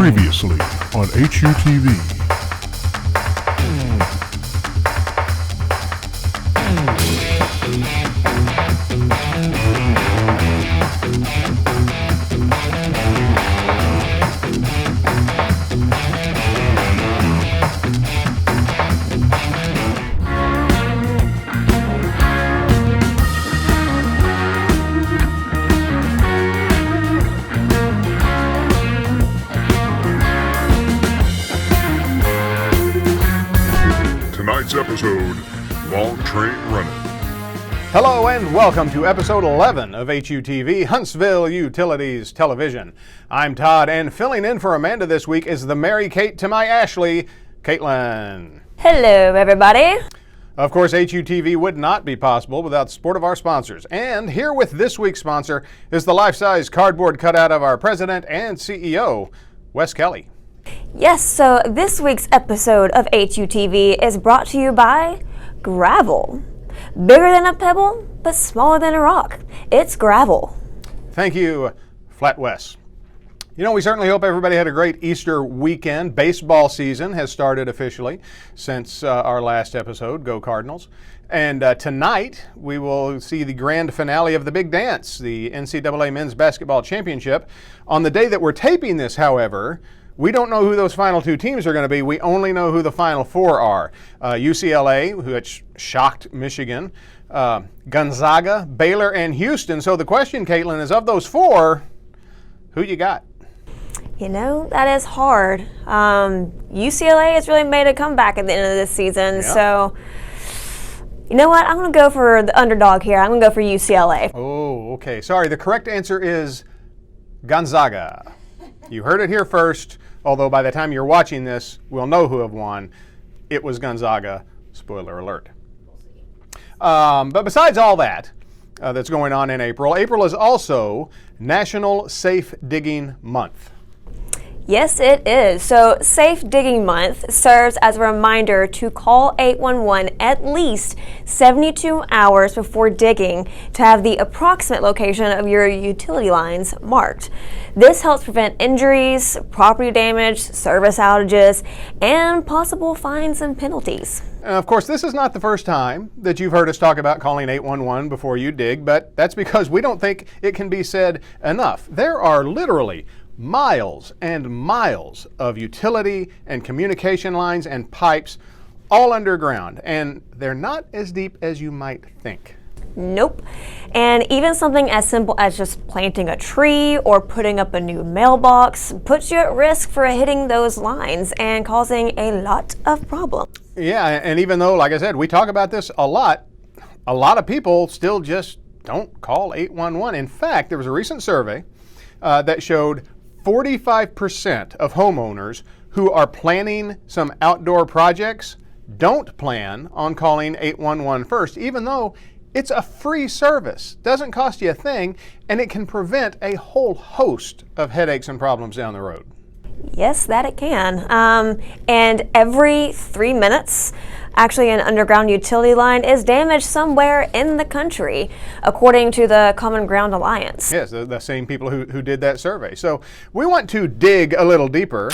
Previously on HUTV. Tonight's episode, Long Train Running. Hello and welcome to episode 11 of HUTV, Huntsville Utilities Television. I'm Todd, and filling in for Amanda this week is the Mary Kate to my Ashley, Caitlin. Hello, everybody. Of course, HUTV would not be possible without the support of our sponsors. And here with this week's sponsor is the life-size cardboard cutout of our president and CEO, Wes Kellie. Yes, so this week's episode of HUTV is brought to you by gravel. Bigger than a pebble, but smaller than a rock. It's gravel. Thank you, Flat Wes. You know, we certainly hope everybody had a great Easter weekend. Baseball season has started officially since our last episode, Go Cardinals. And tonight, we will see the grand finale of the Big Dance, the NCAA Men's Basketball Championship. On the day that we're taping this, however, we don't know who those final two teams are going to be. We only know who the final four are. UCLA, which shocked Michigan, Gonzaga, Baylor, and Houston. So the question, Caitlin, is of those four, who you got? You know, that is hard. UCLA has really made a comeback at the end of this season. Yeah. So, you know what? I'm going to go for the underdog here. I'm going to go for UCLA. Oh, okay. Sorry, the correct answer is Gonzaga. You heard it here first, although by the time you're watching this, we'll know who have won. It was Gonzaga. Spoiler alert. But besides all that that's going on in April, April is also National Safe Digging Month. Yes, it is. So Safe Digging Month serves as a reminder to call 811 at least 72 hours before digging to have the approximate location of your utility lines marked. This helps prevent injuries, property damage, service outages, and possible fines and penalties. And of course, this is not the first time that you've heard us talk about calling 811 before you dig, but that's because we don't think it can be said enough. There are literally miles and miles of utility and communication lines and pipes all underground, and they're not as deep as you might think. Nope. And even something as simple as just planting a tree or putting up a new mailbox puts you at risk for hitting those lines and causing a lot of problems. Yeah, and even though, like I said, we talk about this a lot of people still just don't call 811. In fact, there was a recent survey that showed 45% of homeowners who are planning some outdoor projects don't plan on calling 811 first, even though it's a free service, doesn't cost you a thing, and it can prevent a whole host of headaches and problems down the road. Yes, that it can. And every 3 minutes, actually an underground utility line is damaged somewhere in the country, according to the Common Ground Alliance. Yes, the same people who did that survey. So we want to dig a little deeper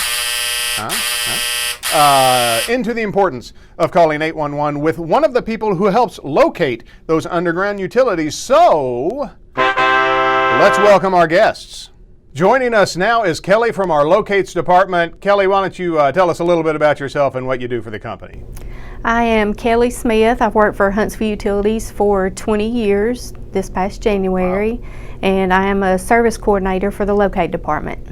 into the importance of calling 811 with one of the people who helps locate those underground utilities. So let's welcome our guests. Joining us now is Kellie from our Locates Department. Kellie, why don't you tell us a little bit about yourself and what you do for the company? I am Kellie Smith. I've worked for Huntsville Utilities for 20 years this past January, wow. And I am a service coordinator for the Locate Department.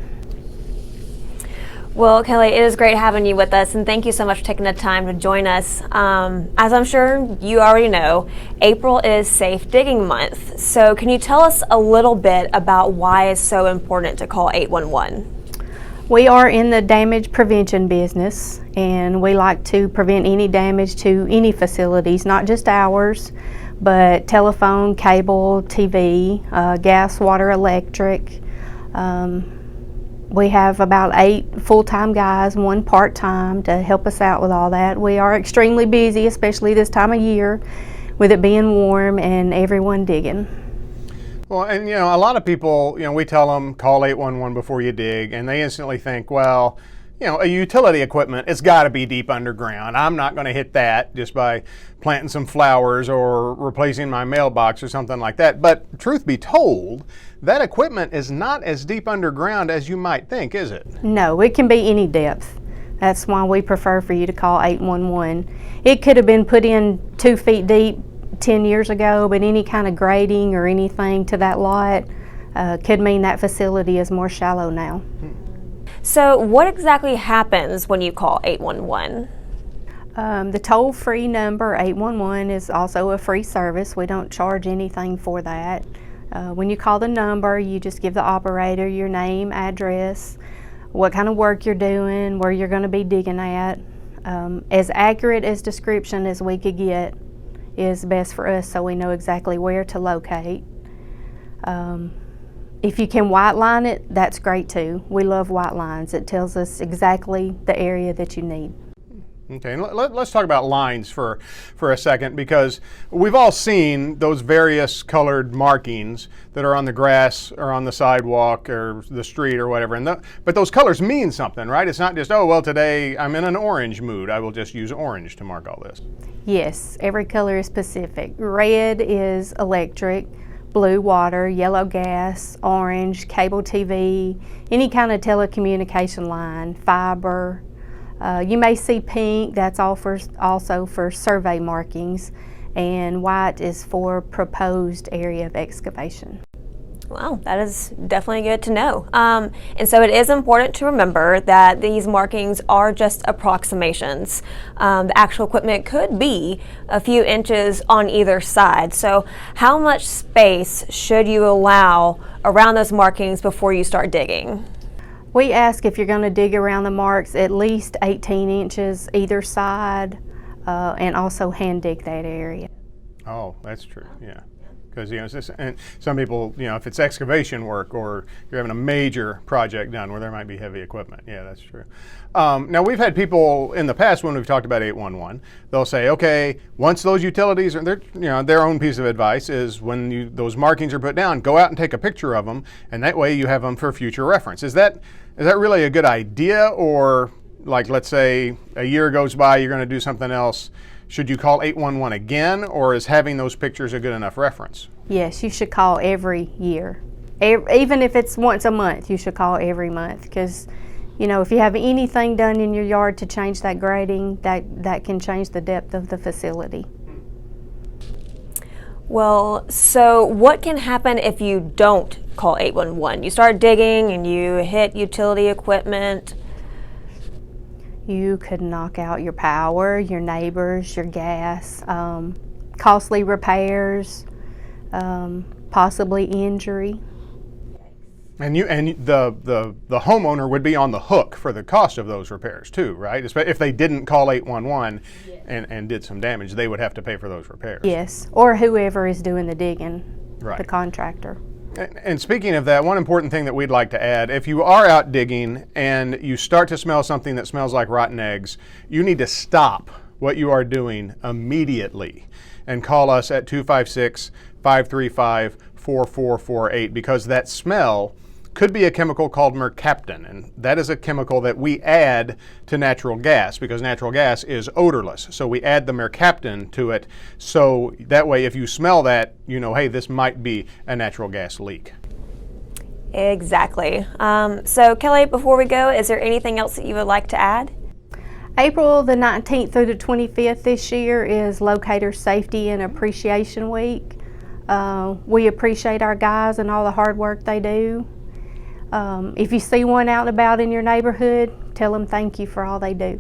Well, Kellie, it is great having you with us, and thank you so much for taking the time to join us. As I'm sure you already know, April is Safe Digging Month. So can you tell us a little bit about why it's so important to call 811? We are in the damage prevention business, and we like to prevent any damage to any facilities, not just ours, but telephone, cable, TV, gas, water, electric. We have about 8 full-time guys, 1 part-time to help us out with all that. We are extremely busy, especially this time of year, with it being warm and everyone digging. Well, and a lot of people, we tell them call 811 before you dig, and they instantly think, well, a utility equipment, it's got to be deep underground. I'm not going to hit that just by planting some flowers or replacing my mailbox or something like that. But truth be told, that equipment is not as deep underground as you might think, is it? No, it can be any depth. That's why we prefer for you to call 811. It could have been put in 2 feet deep 10 years ago, but any kind of grading or anything to that lot could mean that facility is more shallow now. So what exactly happens when you call 811? The toll-free number 811 is also a free service. We don't charge anything for that. When you call the number, you just give the operator your name, address, what kind of work you're doing, where you're going to be digging at. As accurate as description as we could get is best for us, so we know exactly where to locate. If you can white line it, that's great too. We love white lines. It tells us exactly the area that you need. Okay, and let's talk about lines for a second, because we've all seen those various colored markings that are on the grass or on the sidewalk or the street or whatever. But those colors mean something, right? It's not just, oh, well, today I'm in an orange mood. I will just use orange to mark all this. Yes, every color is specific. Red is electric, blue water, yellow gas, orange, cable TV, any kind of telecommunication line, fiber. You may see pink, that's also for survey markings, and white is for proposed area of excavation. Wow, that is definitely good to know. And so it is important to remember that these markings are just approximations. The actual equipment could be a few inches on either side. So how much space should you allow around those markings before you start digging? We ask if you're going to dig around the marks at least 18 inches either side, and also hand dig that area. Oh, that's true, yeah. Because and some people, if it's excavation work or you're having a major project done where there might be heavy equipment, yeah, that's true. Now we've had people in the past when we've talked about 811, they'll say, okay, once those utilities are their own piece of advice is when those markings are put down, go out and take a picture of them, and that way you have them for future reference. Is that really a good idea, or like let's say a year goes by, you're going to do something else? Should you call 811 again, or is having those pictures a good enough reference? Yes, you should call every year. Even if it's once a month, you should call every month, because if you have anything done in your yard to change that grading, that can change the depth of the facility. Well, so what can happen if you don't call 811? You start digging and you hit utility equipment. You could knock out your power, your neighbors, your gas, costly repairs, possibly injury. And the homeowner would be on the hook for the cost of those repairs too, right? If they didn't call 811 and did some damage, they would have to pay for those repairs. Yes, or whoever is doing the digging, right. The contractor. And speaking of that, one important thing that we'd like to add, if you are out digging and you start to smell something that smells like rotten eggs, you need to stop what you are doing immediately and call us at 256-535-4448, because that smell could be a chemical called mercaptan, and that is a chemical that we add to natural gas because natural gas is odorless. So we add the mercaptan to it, so that way if you smell that, hey, this might be a natural gas leak. Exactly. So Kelly, before we go, is there anything else that you would like to add? April the 19th through the 25th this year is Locator Safety and Appreciation Week. We appreciate our guys and all the hard work they do. If you see one out and about in your neighborhood, tell them thank you for all they do.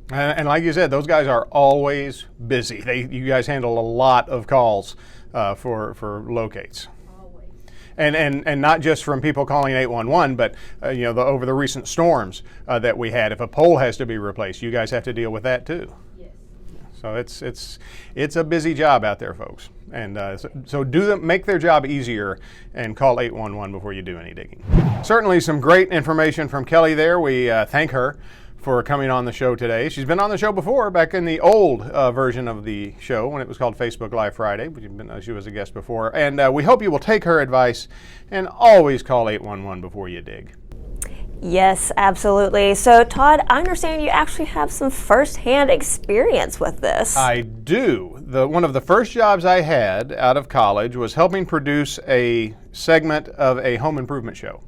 And like you said, those guys are always busy. You guys handle a lot of calls for locates. Always. And not just from people calling 811, but over the recent storms that we had. If a pole has to be replaced, you guys have to deal with that too. Yes. So it's a busy job out there, folks. And so make their job easier and call 811 before you do any digging. Certainly some great information from Kelly there. We thank her for coming on the show today. She's been on the show before, back in the old version of the show when it was called Facebook Live Friday. She was a guest before. And we hope you will take her advice and always call 811 before you dig. Yes, absolutely. So, Todd, I understand you actually have some first-hand experience with this. I do. One of the first jobs I had out of college was helping produce a segment of a home improvement show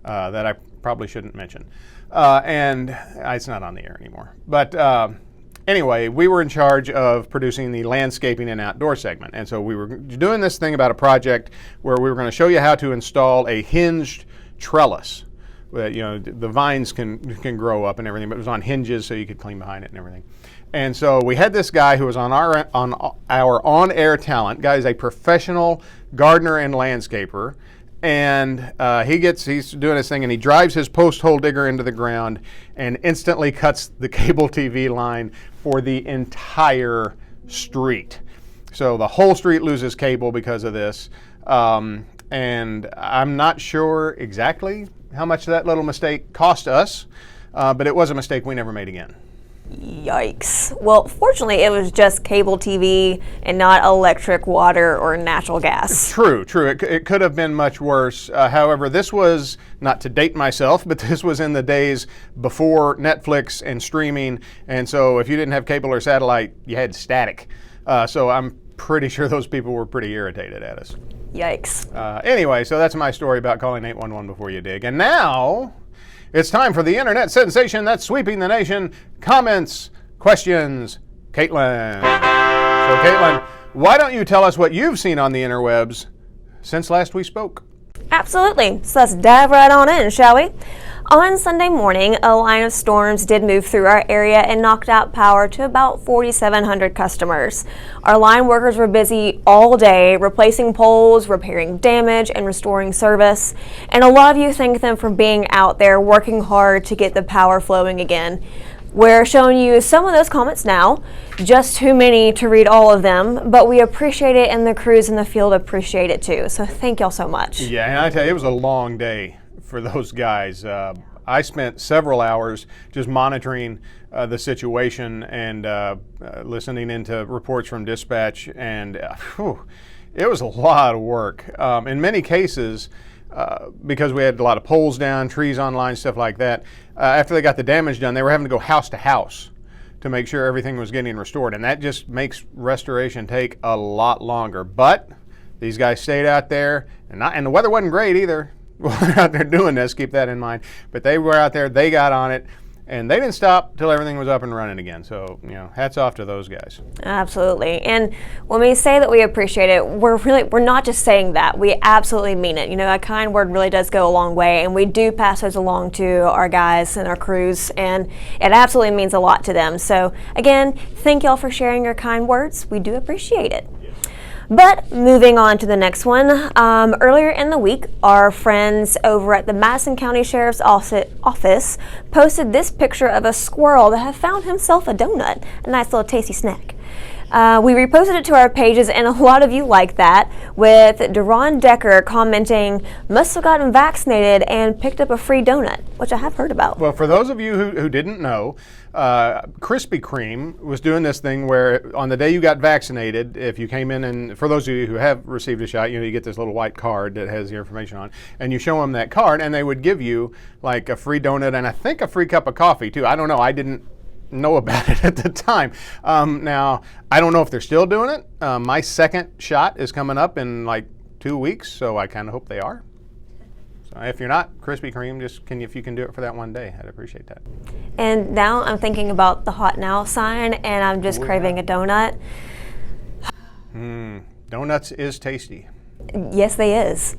that I probably shouldn't mention. And it's not on the air anymore. But anyway, we were in charge of producing the landscaping and outdoor segment. And so we were doing this thing about a project where we were going to show you how to install a hinged trellis. The vines can grow up and everything, but it was on hinges so you could clean behind it and everything. And so we had this guy who was on our on-air talent. Guy is a professional gardener and landscaper. And he's doing his thing, and he drives his post hole digger into the ground and instantly cuts the cable TV line for the entire street. So the whole street loses cable because of this. And I'm not sure exactly how much that little mistake cost us, but it was a mistake we never made again. Yikes. Well, fortunately, it was just cable TV and not electric, water, or natural gas. True. It could have been much worse. However, this was, not to date myself, but this was in the days before Netflix and streaming. And so if you didn't have cable or satellite, you had static. So I'm pretty sure those people were pretty irritated at us. Yikes. Anyway, so that's my story about calling 811 before you dig. And now it's time for the internet sensation that's sweeping the nation. Comments, questions, Caitlin. So Caitlin, why don't you tell us what you've seen on the interwebs since last we spoke? Absolutely. So let's dive right on in, shall we? On Sunday morning, a line of storms did move through our area and knocked out power to about 4,700 customers. Our line workers were busy all day replacing poles, repairing damage, and restoring service. And a lot of you thank them for being out there working hard to get the power flowing again. We're showing you some of those comments now, just too many to read all of them, but we appreciate it and the crews in the field appreciate it too. So thank y'all so much. Yeah, and I tell you, it was a long day for those guys. I spent several hours just monitoring the situation and listening into reports from dispatch, and it was a lot of work. In many cases, because we had a lot of poles down, trees on line, stuff like that, after they got the damage done, they were having to go house to house to make sure everything was getting restored, and that just makes restoration take a lot longer. But these guys stayed out there, and the weather wasn't great either. While they're out there doing this, keep that in mind. But they were out there, they got on it, and they didn't stop till everything was up and running again. So, hats off to those guys. Absolutely. And when we say that we appreciate it, we're not just saying that. We absolutely mean it. A kind word really does go a long way, and we do pass those along to our guys and our crews, and it absolutely means a lot to them. So, again, thank y'all for sharing your kind words. We do appreciate it. But moving on to the next one, earlier in the week, our friends over at the Madison County Sheriff's Office posted this picture of a squirrel that had found himself a donut, a nice little tasty snack. We reposted it to our pages, and a lot of you liked that, with Deron Decker commenting, "Must have gotten vaccinated and picked up a free donut," which I have heard about. Well, for those of you who didn't know, Krispy Kreme was doing this thing where on the day you got vaccinated, if you came in, and for those of you who have received a shot, you get this little white card that has your information on, and you show them that card, and they would give you like a free donut and I think a free cup of coffee too. I don't know. I didn't know about it at the time. Now, I don't know if they're still doing it. My second shot is coming up in like 2 weeks, so I kind of hope they are. So if you're not, Krispy Kreme, if you can do it for that one day, I'd appreciate that. And now I'm thinking about the hot now sign, and I'm just craving a donut. Donuts is tasty. Yes, they is.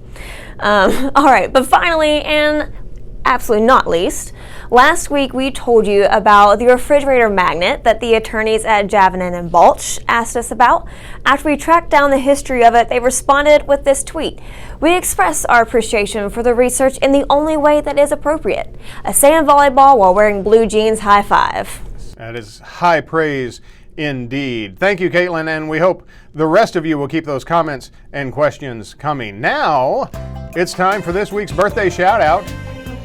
All right, but finally, and absolutely not least, last week we told you about the refrigerator magnet that the attorneys at Javinen and Balch asked us about. After we tracked down the history of it, they responded with this tweet. "We express our appreciation for the research in the only way that is appropriate. A sand volleyball while wearing blue jeans, high five." That is high praise indeed. Thank you, Caitlin, and we hope the rest of you will keep those comments and questions coming. Now, it's time for this week's birthday shout out.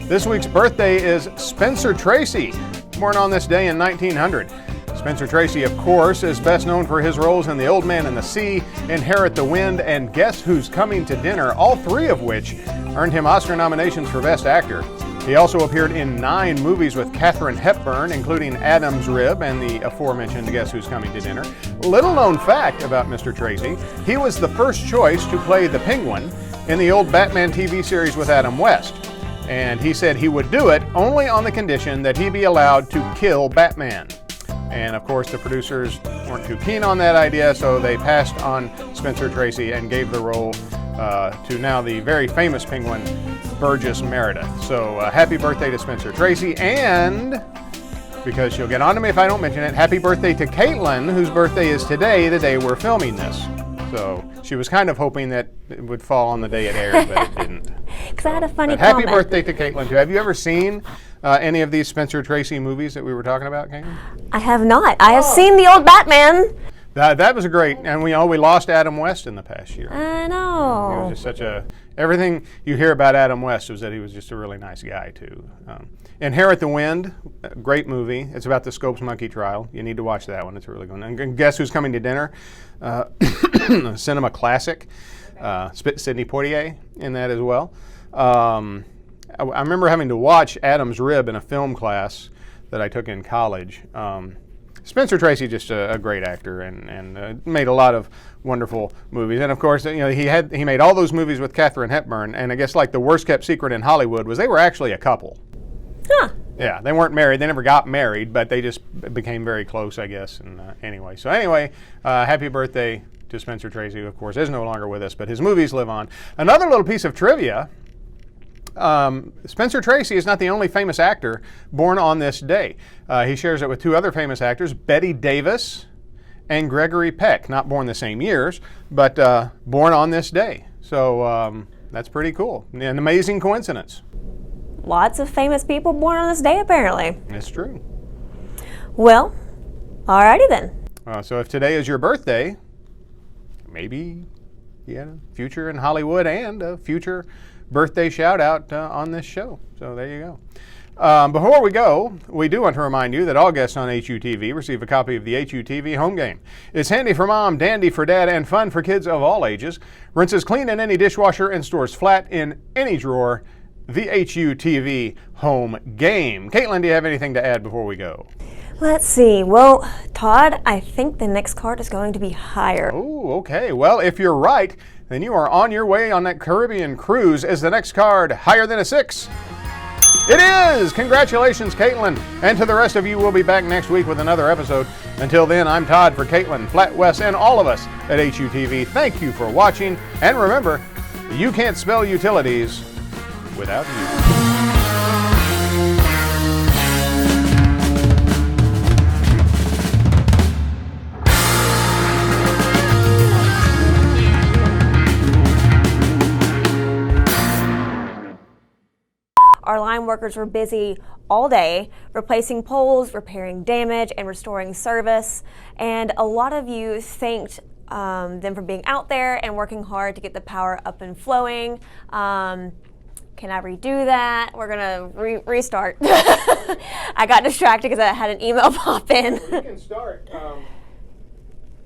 This week's birthday is Spencer Tracy. born on this day in 1900. Spencer Tracy, of course, is best known for his roles in The Old Man and the Sea, Inherit the Wind, and Guess Who's Coming to Dinner, all three of which earned him Oscar nominations for Best Actor. He also appeared in 9 movies with Katharine Hepburn, including Adam's Rib and the aforementioned Guess Who's Coming to Dinner. Little known fact about Mr. Tracy, he was the first choice to play the Penguin in the old Batman TV series with Adam West. And he said he would do it only on the condition that he be allowed to kill Batman. And of course, the producers weren't too keen on that idea, so they passed on Spencer Tracy and gave the role to now the very famous Penguin, Burgess Meredith. So happy birthday to Spencer Tracy, and because she'll get on to me if I don't mention it, happy birthday to Caitlin, whose birthday is today, the day we're filming this. So she was kind of hoping that it would fall on the day it aired, but it didn't. Because I had a funny happy comment. birthday to Caitlin, too. Have you ever seen any of these Spencer Tracy movies that we were talking about, Caitlin? I have not. I have seen the old Batman. That was a great, and we lost Adam West in the past year. I He know. was just everything you hear about Adam West was that he was just a really nice guy, too. Inherit the Wind, great movie. It's about the Scopes Monkey trial. You need to watch that one. It's a really good one. And Guess Who's Coming to Dinner? Cinema classic. Sidney Poitier in that as well. I remember having to watch Adam's Rib in a film class that I took in college. Spencer Tracy, just a great actor, and made a lot of wonderful movies. And of course, he made all those movies with Katharine Hepburn. And I guess like the worst kept secret in Hollywood was they were actually a couple. Huh. Yeah, they weren't married. They never got married, but they just became very close, I guess. And anyway, happy birthday to Spencer Tracy, who of course is no longer with us, but his movies live on. Another little piece of trivia. Spencer Tracy is not the only famous actor born on this day. He shares it with 2 other famous actors, Bette Davis and Gregory Peck. Not born the same years, but born on this day. So that's pretty cool. An amazing coincidence. Lots of famous people born on this day, apparently. It's true. Well, alrighty then. So if today is your birthday, maybe you had a future in Hollywood and a future birthday shout out on this show. So there you go. Before we go, we do want to remind you that all guests on HUTV receive a copy of the HUTV home game. It's handy for mom, dandy for dad, and fun for kids of all ages. Rinses clean in any dishwasher and stores flat in any drawer. The HUTV home game. Caitlin, do you have anything to add before we go? Let's see. Well, Todd, I think the next card is going to be higher. Oh, okay. Well, if you're right, then you are on your way on that Caribbean cruise. Is the next card higher than a 6? It is! Congratulations, Caitlin. And to the rest of you, we'll be back next week with another episode. Until then, I'm Todd for Caitlin, Flat West, and all of us at HUTV. Thank you for watching. And remember, you can't spell utilities without you. Our line workers were busy all day replacing poles, repairing damage, and restoring service. And a lot of you thanked them for being out there and working hard to get the power up and flowing. Can I redo that? We're gonna restart. I got distracted because I had an email pop in. You can start.